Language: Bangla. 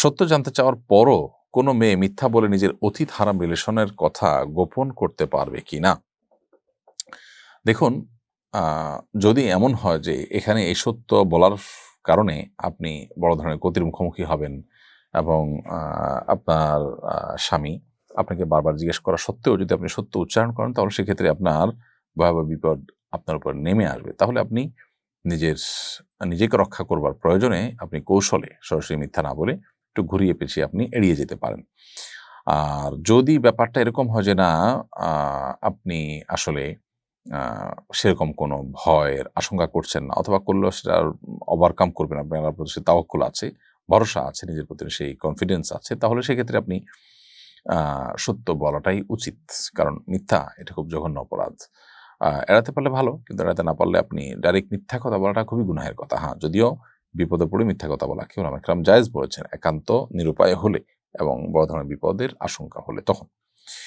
সত্য জানতে চাওয়ার পরও কোনো মেয়ে মিথ্যা বলে নিজের অতীত হারাম রিলেশনের কথা গোপন করতে পারবে কিনা? দেখুন, যদি এমন হয় যে এখানে এই সত্য বলার কারণে আপনি বড় ধরনের ক্ষতির মুখোমুখি হবেন এবং আপনার স্বামী আপনাকে বারবার জিজ্ঞেস করা সত্ত্বেও যদি আপনি সত্য উচ্চারণ করেন, তাহলে সেক্ষেত্রে আপনার ভয়াবহ বিপদ আপনার উপর নেমে আসবে। তাহলে আপনি নিজেকে রক্ষা করবার প্রয়োজনে আপনি কৌশলে সরাসরি মিথ্যা না বলে একটু ঘুরিয়ে পেঁচিয়ে আপনি এড়িয়ে যেতে পারেন। আর যদি ব্যাপারটা এরকম হয় যে না, আপনি আসলে সেরকম কোনো ভয়ের আশঙ্কা করছেন না, অথবা করলেও সেটা ওভারকাম করবেন, আপনার আল্লাহর প্রতি সেই তাওয়াক্কুল আছে, ভরসা আছে, নিজের প্রতি সেই কনফিডেন্স আছে, তাহলে সেক্ষেত্রে আপনি সত্য বলাটাই উচিত। কারণ মিথ্যা এটা খুব জঘন্য অপরাধ। এড়াতে পারলে ভালো, কিন্তু এড়াতে না পারলে আপনি ডাইরেক্ট মিথ্যা কথা বলাটা খুবই গুনাহের কথা। হ্যাঁ, যদিও বিপদে পড়ে মিথ্যা কথা বলা কেউ ওলামায়ে কেরাম জায়েজ বলেছেন, একান্ত নিরুপায় হলে এবং বড় ধরনের বিপদের আশঙ্কা হলে তখন।